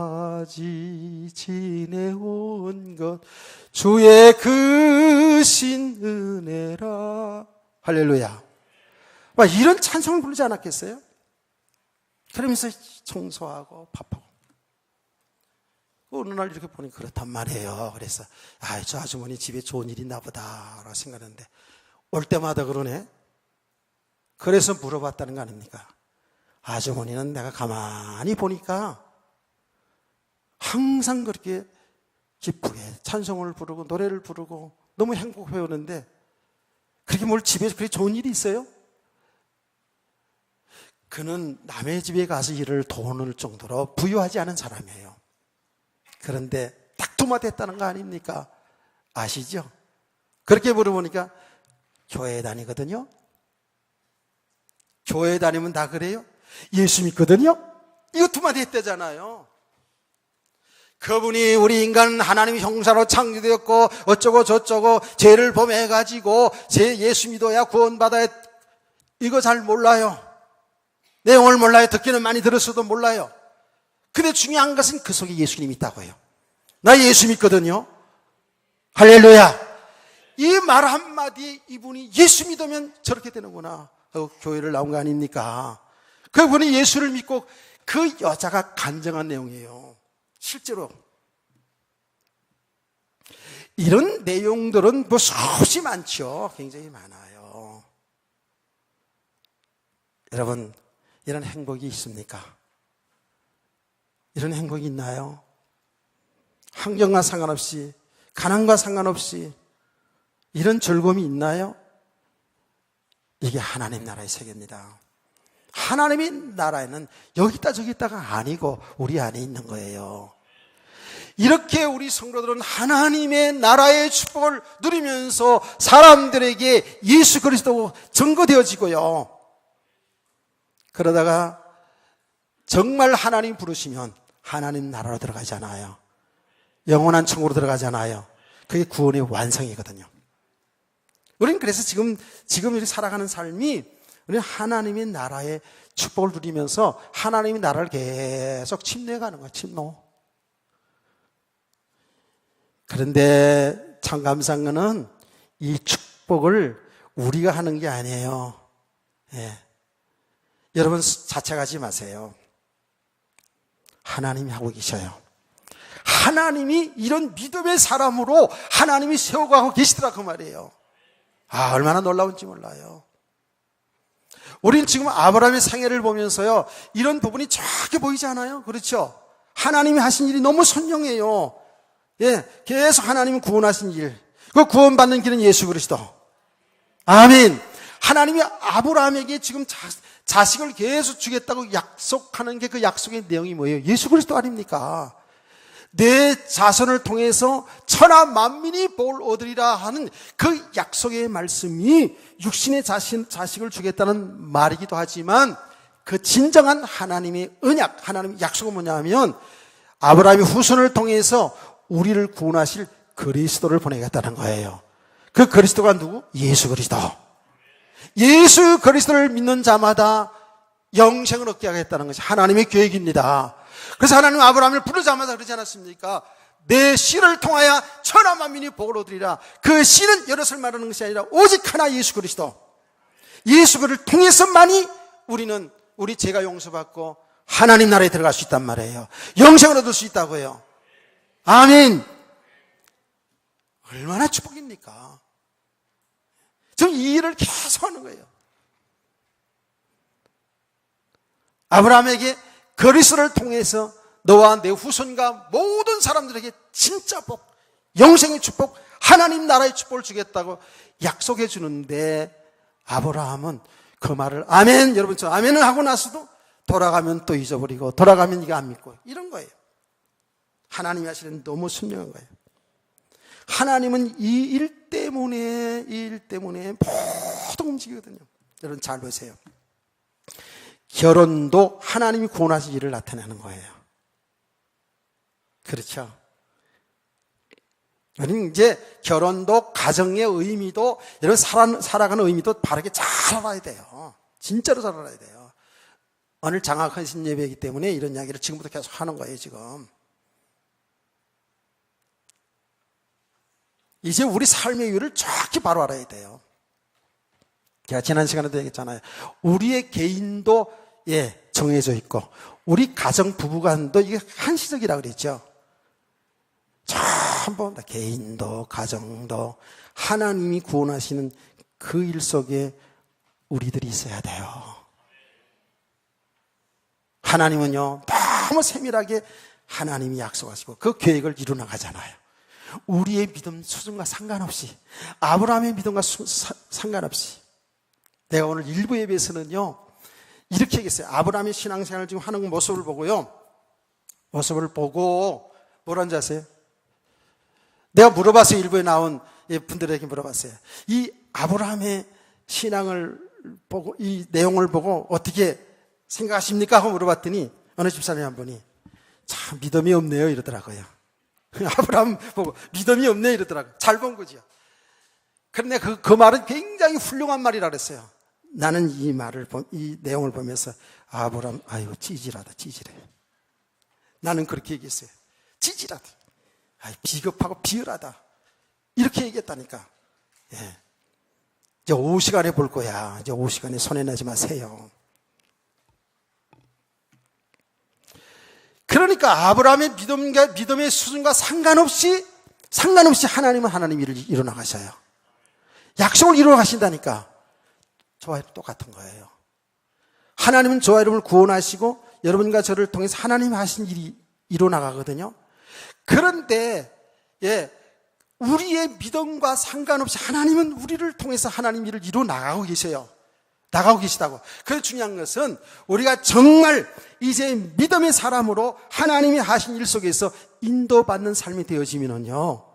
지금까지 지내온 것 주의 크신 은혜라. 할렐루야. 이런 찬송을 부르지 않았겠어요? 그러면서 청소하고 밥하고. 어느 날 이렇게 보니 그렇단 말이에요. 그래서 저 아주머니 집에 좋은 일이 있나 보다 라고 생각했는데 올 때마다 그러네. 그래서 물어봤다는 거 아닙니까? 아주머니는 내가 가만히 보니까 항상 그렇게 기쁘게 찬송을 부르고 노래를 부르고 너무 행복해 오는데 그렇게 뭘 집에서 그렇게 좋은 일이 있어요? 그는 남의 집에 가서 일을 도울 정도로 부유하지 않은 사람이에요. 그런데 딱 두 마디 했다는 거 아닙니까? 아시죠? 그렇게 물어보니까 교회에 다니거든요. 교회 다니면 다 그래요? 예수 믿거든요? 이거 두 마디 했대잖아요. 그분이 우리 인간은 하나님의 형상으로 창조되었고 어쩌고 저쩌고 죄를 범해가지고 예수 믿어야 구원받아야. 이거 잘 몰라요. 내용을 몰라요. 듣기는 많이 들었어도 몰라요. 근데 중요한 것은 그 속에 예수님이 있다고요. 나 예수 믿거든요. 할렐루야. 이 말 한마디에 이분이 예수 믿으면 저렇게 되는구나. 교회를 나온 거 아닙니까? 그분이 예수를 믿고 그 여자가 간증한 내용이에요. 실제로. 이런 내용들은 뭐 수없이 많죠. 굉장히 많아요. 여러분, 이런 행복이 있습니까? 이런 행복이 있나요? 환경과 상관없이, 가난과 상관없이 이런 즐거움이 있나요? 이게 하나님 나라의 세계입니다. 하나님의 나라에는 여기 있다 저기 있다가 아니고 우리 안에 있는 거예요. 이렇게 우리 성도들은 하나님의 나라의 축복을 누리면서 사람들에게 예수 그리스도가 증거되어지고요. 그러다가 정말 하나님 부르시면 하나님 나라로 들어가잖아요. 영원한 천국으로 들어가잖아요. 그게 구원의 완성이거든요. 우리는 그래서 지금 이렇게 살아가는 삶이 우리 하나님의 나라의 축복을 누리면서 하나님의 나라를 계속 침노해가는 거예요. 침노. 그런데 참 감사한 거는 이 축복을 우리가 하는 게 아니에요. 예. 여러분 자책하지 마세요. 하나님이 하고 계셔요. 하나님이 이런 믿음의 사람으로 하나님이 세워가고 계시더라 그 말이에요. 아, 얼마나 놀라운지 몰라요. 우리는 지금 아브라함의 생애를 보면서요, 이런 부분이 정확히 보이지 않아요? 그렇죠? 하나님이 하신 일이 너무 선명해요. 예, 계속 하나님이 구원하신 일. 그 구원받는 길은 예수 그리스도. 아멘. 하나님이 아브라함에게 지금 자식을 계속 주겠다고 약속하는 게 그 약속의 내용이 뭐예요? 예수 그리스도 아닙니까? 내 자손을 통해서 천하 만민이 복을 얻으리라 하는 그 약속의 말씀이 육신의 자식을 주겠다는 말이기도 하지만 그 진정한 하나님의 언약, 하나님의 약속은 뭐냐면 아브라함의 후손을 통해서 우리를 구원하실 그리스도를 보내겠다는 거예요. 그 그리스도가 누구? 예수 그리스도. 예수 그리스도를 믿는 자마다 영생을 얻게 하겠다는 것이 하나님의 계획입니다. 그래서 하나님 아브라함을 부르자마자 그러지 않았습니까? 내 씨를 통하여 천하 만민이 복을 얻으리라. 그 씨는 여럿을 말하는 것이 아니라 오직 하나 예수 그리스도. 예수 그리스도를 통해서만이 우리는 우리 죄가 용서받고 하나님 나라에 들어갈 수 있단 말이에요. 영생을 얻을 수 있다고요. 아멘. 얼마나 축복입니까? 저는 이 일을 계속 하는 거예요. 아브라함에게 그리스도를 통해서 너와 내 후손과 모든 사람들에게 진짜 복, 영생의 축복, 하나님 나라의 축복을 주겠다고 약속해 주는데 아브라함은 그 말을 아멘, 여러분 저 아멘을 하고 나서도 돌아가면 또 잊어버리고 돌아가면 이거 안 믿고 이런 거예요. 하나님이 하시는 너무 선명한 거예요. 하나님은 이 일 때문에 모두 움직이거든요. 여러분 잘 보세요. 결혼도 하나님이 구원하신 일을 나타내는 거예요. 그렇죠? 우리는 이제 결혼도 가정의 의미도 여러분 살아가는 의미도 바르게 잘 알아야 돼요. 진짜로 잘 알아야 돼요. 오늘 장학헌신 예배이기 때문에 이런 이야기를 지금부터 계속 하는 거예요. 지금 이제 우리 삶의 이유를 정확히 바로 알아야 돼요. 제가 지난 시간에도 얘기했잖아요. 우리의 개인도 정해져 있고 우리 가정 부부간도 이게 한시적이라고 그랬죠. 전부 다 개인도 가정도 하나님이 구원하시는 그 일 속에 우리들이 있어야 돼요. 하나님은요 너무 세밀하게 하나님이 약속하시고 그 계획을 이루어나가잖아요. 우리의 믿음 수준과 상관없이 아브라함의 믿음과 상관없이 내가 오늘 일부 예배에서는요 이렇게 얘기했어요. 아브라함의 신앙생활을 지금 하는 모습을 보고요. 모습을 보고 뭐라는지 아세요? 내가 물어봤어요. 일부에 나온 분들에게 물어봤어요. 이 아브라함의 신앙을 보고 이 내용을 보고 어떻게 생각하십니까? 하고 물어봤더니 어느 집사님 한 분이 참 믿음이 없네요 이러더라고요. 아브라함 보고 믿음이 없네 이러더라고요. 잘 본 거죠. 그런데 그 말은 굉장히 훌륭한 말이라 그랬어요. 나는 이 내용을 보면서 아브라함, 아이고 찌질하다, 찌질해. 나는 그렇게 얘기했어요. 찌질하다. 비겁하고 비열하다. 이렇게 얘기했다니까. 예. 이제 오후 시간에 볼 거야. 이제 오후 시간에 손해내지 마세요. 그러니까 아브라함의 믿음의 수준과 상관없이 하나님은 하나님 일을 이루어나가셔요. 약속을 이루어가신다니까. 저와 여러분 똑같은 거예요. 하나님은 저와 여러분을 구원하시고 여러분과 저를 통해서 하나님이 하신 일이 이루어나가거든요. 그런데 우리의 믿음과 상관없이 하나님은 우리를 통해서 하나님 일을 이루어나가고 계셔요. 나가고 계시다고. 그 중요한 것은 우리가 정말 이제 믿음의 사람으로 하나님이 하신 일 속에서 인도받는 삶이 되어지면은요.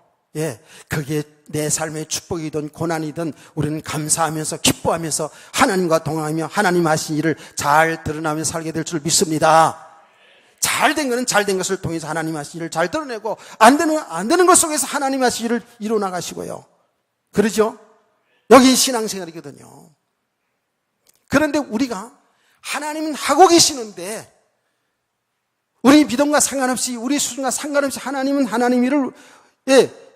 그게 내 삶의 축복이든 고난이든 우리는 감사하면서 기뻐하면서 하나님과 동행하며 하나님 하신 일을 잘 드러나며 살게 될 줄 믿습니다. 잘된 것은 잘된 것을 통해서 하나님 하신 일을 잘 드러내고 안 되는 것 속에서 하나님 하신 일을 이루어나가시고요. 그러죠? 여기 신앙생활이거든요. 그런데 우리가 하나님은 하고 계시는데 우리 믿음과 상관없이 우리 수준과 상관없이 하나님은 하나님 일을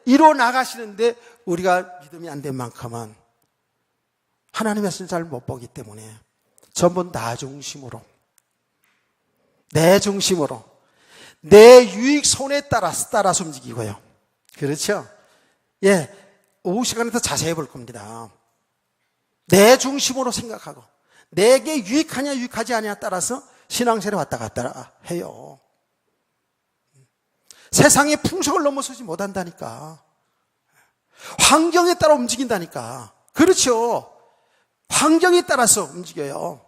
이루어 나가시는데 우리가 믿음이 안 된 만큼은 하나님의 말씀을 잘 못 보기 때문에 전부 나 중심으로 내 중심으로 내 유익 손에 따라서 움직이고요. 그렇죠? 오후 시간에 더 자세히 볼 겁니다. 내 중심으로 생각하고 내게 유익하냐 유익하지 않냐에 따라서 신앙생활에 왔다 갔다 해요. 세상의 풍속을 넘어서지 못한다니까. 환경에 따라 움직인다니까. 그렇죠. 환경에 따라서 움직여요.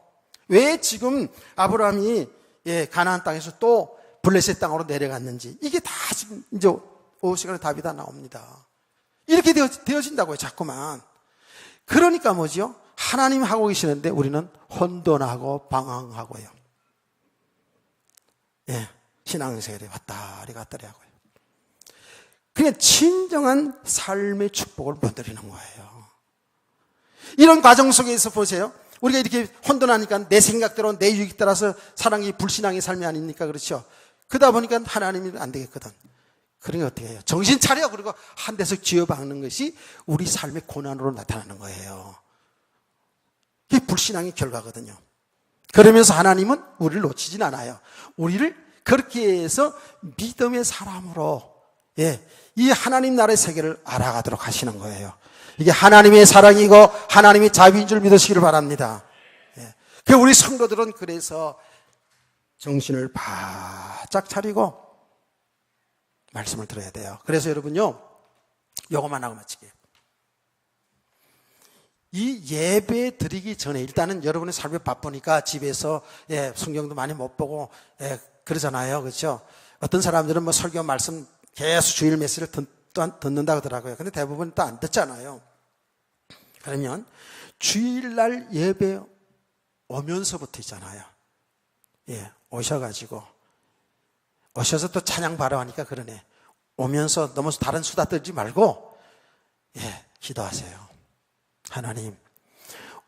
왜 지금 아브라함이 가나안 땅에서 또 블레셋 땅으로 내려갔는지 이게 다 지금 이제 오후 시간에 답이 다 나옵니다. 이렇게 되어진다고요, 자꾸만. 그러니까 뭐죠? 하나님 하고 계시는데 우리는 혼돈하고 방황하고요. 신앙생활에 왔다리 갔다리 하고요. 그냥 진정한 삶의 축복을 못 드리는 거예요. 이런 과정 속에서 보세요. 우리가 이렇게 혼돈하니까 내 생각대로 내 유익 따라서 사랑이 불신앙의 삶이 아닙니까? 그렇죠? 그러다 보니까 하나님이 안 되겠거든. 그러니 어떻게 해요? 정신 차려! 그리고 한 데서 쥐어박는 것이 우리 삶의 고난으로 나타나는 거예요. 이게 불신앙의 결과거든요. 그러면서 하나님은 우리를 놓치진 않아요. 우리를 그렇게 해서 믿음의 사람으로 이 하나님 나라의 세계를 알아가도록 하시는 거예요. 이게 하나님의 사랑이고 하나님의 자비인 줄 믿으시기를 바랍니다. 그 우리 성도들은 그래서 정신을 바짝 차리고 말씀을 들어야 돼요. 그래서 여러분요, 요것만 하고 마치게요. 이 예배 드리기 전에 일단은 여러분의 삶이 바쁘니까 집에서 성경도 많이 못 보고 그러잖아요. 그렇죠? 어떤 사람들은 뭐 설교 말씀 계속 주일 메시지를 듣는다고 하더라고요. 근데 대부분 또 안 듣잖아요. 그러면 주일날 예배 오면서부터 있잖아요. 오셔서 또 찬양 바라하니까 그러네. 오면서 너무 다른 수다 떨지 말고 기도하세요. 하나님,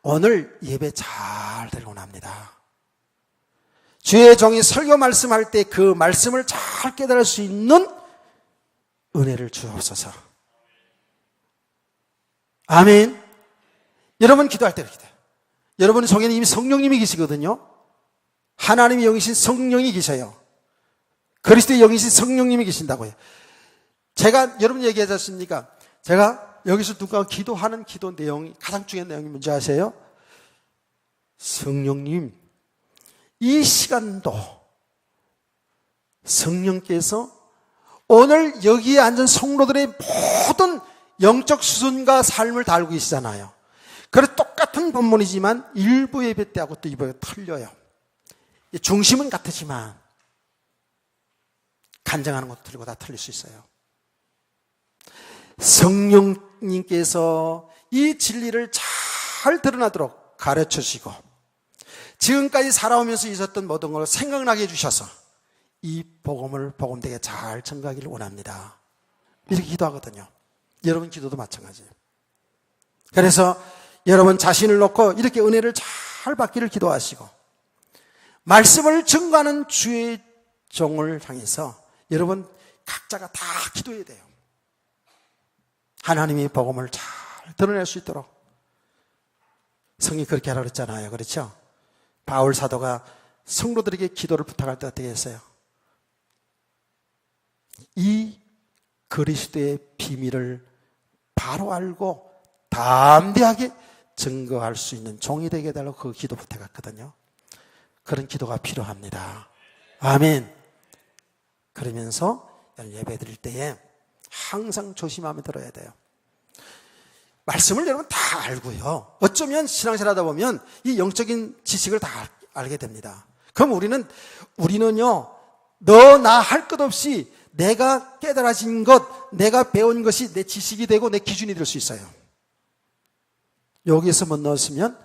오늘 예배 잘 드리고 납니다. 주의 종이 설교 말씀할 때 그 말씀을 잘 깨달을 수 있는 은혜를 주옵소서. 아멘. 여러분 기도할 때 이렇게 돼요. 여러분 속에는 이미 성령님이 계시거든요. 하나님의 영이신 성령이 계셔요. 그리스도의 영이신 성령님이 계신다고요. 제가 여러분 얘기하지 않습니까? 제가 여기서 누가 기도하는 기도 내용이 가장 중요한 내용이 뭔지 아세요? 성령님, 이 시간도 성령께서 오늘 여기에 앉은 성도들의 모든 영적 수준과 삶을 다 알고 계시잖아요. 그래서 똑같은 본문이지만 일부 예배 때하고 또 이번에 틀려요. 중심은 같으지만 간증하는 것도 틀리고 다 틀릴 수 있어요. 성령님께서 이 진리를 잘 드러나도록 가르쳐 주시고 지금까지 살아오면서 있었던 모든 걸 생각나게 해주셔서 이 복음을 복음되게 잘 전가하기를 원합니다. 이렇게 기도하거든요. 여러분 기도도 마찬가지예요. 그래서 여러분 자신을 놓고 이렇게 은혜를 잘 받기를 기도하시고 말씀을 증거하는 주의 종을 향해서 여러분 각자가 다 기도해야 돼요. 하나님의 복음을 잘 드러낼 수 있도록. 성이 그렇게 하라고 그랬잖아요. 그렇죠? 바울 사도가 성도들에게 기도를 부탁할 때 어떻게 했어요? 이 그리스도의 비밀을 바로 알고 담대하게 증거할 수 있는 종이 되게 해달라고 그 기도 부탁했거든요. 그런 기도가 필요합니다. 아멘. 그러면서 예배 드릴 때에 항상 조심하며 들어야 돼요. 말씀을 여러분 다 알고요. 어쩌면 신앙생활 하다 보면 이 영적인 지식을 다 알게 됩니다. 그럼 우리는요, 너 나 할 것 없이 내가 깨달아진 것, 내가 배운 것이 내 지식이 되고 내 기준이 될 수 있어요. 여기에서 못 넣었으면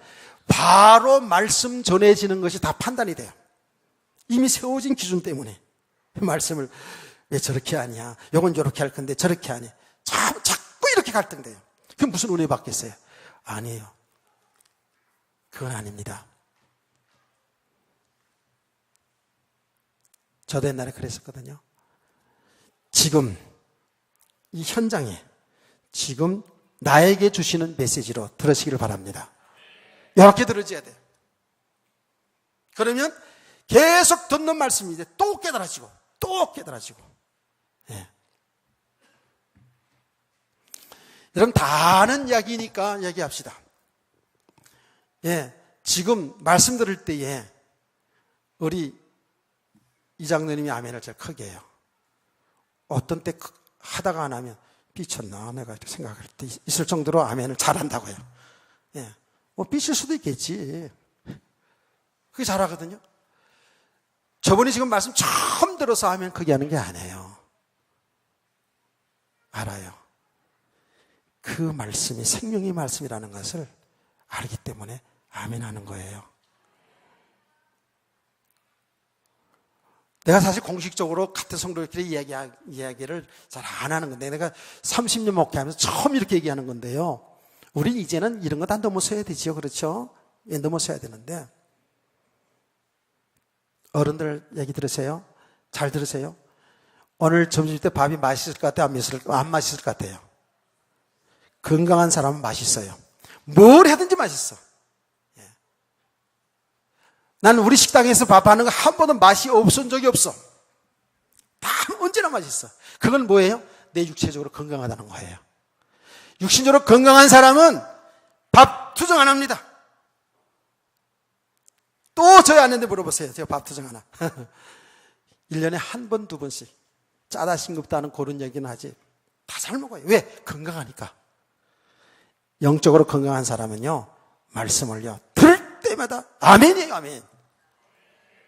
바로 말씀 전해지는 것이 다 판단이 돼요. 이미 세워진 기준 때문에. 말씀을 왜 저렇게 하냐, 요건 저렇게 할 건데 저렇게 하냐, 자꾸 이렇게 갈등돼요. 그럼 무슨 은혜 받겠어요? 아니에요. 그건 아닙니다. 저도 옛날에 그랬었거든요. 지금 이 현장에 지금 나에게 주시는 메시지로 들으시기를 바랍니다. 이렇게 들어줘야 돼요. 그러면 계속 듣는 말씀이 이제 또 깨달아지고 또 깨달아지고. 예. 여러분 다 아는 이야기니까 얘기합시다. 예, 지금 말씀 들을 때에 우리 이장로님이 아멘을 제일 크게 해요. 어떤 때 하다가 안 하면 삐쳤나 내가 이렇게 생각할 때 있을 정도로 아멘을 잘한다고요. 예, 뭐 삐칠 수도 있겠지. 그게 잘하거든요. 저분이 지금 말씀 처음 들어서 아멘 크게 하는 게 아니에요. 알아요. 그 말씀이 생명의 말씀이라는 것을 알기 때문에 아멘 하는 거예요. 내가 사실 공식적으로 같은 성도들끼리 이야기를 잘 안 하는 건데, 내가 30년 목회하면서 처음 이렇게 얘기하는 건데요. 우리 이제는 이런 거 다 넘어서야 되죠. 그렇죠? 예, 넘어서야 되는데. 어른들 얘기 들으세요? 잘 들으세요? 오늘 점심 때 밥이 맛있을 것 같아요? 안 맛있을 것 같아요? 건강한 사람은 맛있어요. 뭘 하든지 맛있어. 예. 나는 우리 식당에서 밥하는 거 한 번도 맛이 없은 적이 없어. 다 언제나 맛있어. 그건 뭐예요? 내 육체적으로 건강하다는 거예요. 육신적으로 건강한 사람은 밥 투정 안 합니다. 또 저희 아내한테 물어보세요. 제가 밥 투정 하나. 1년에 한 번, 두 번씩 짜다 싱겁다 하는 그런 얘기는 하지. 다 잘 먹어요. 왜? 건강하니까. 영적으로 건강한 사람은요, 말씀을요, 들을 때마다 아멘이에요, 아멘.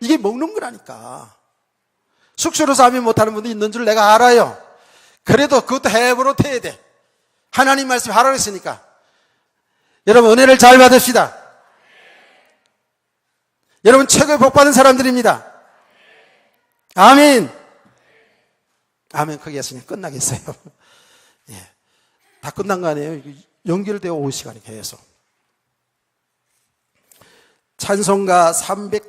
이게 먹는 거라니까. 숙소로서 아멘 못하는 분도 있는 줄 내가 알아요. 그래도 그것도 해버릇 해야 돼. 하나님 말씀 하라고 했으니까. 여러분 은혜를 잘 받읍시다. 여러분 최고의 복 받은 사람들입니다. 아멘. 아멘 크게 했으면 끝나겠어요. 예. 다 끝난 거 아니에요? 연결되어 올 시간이 계속. 찬송가 300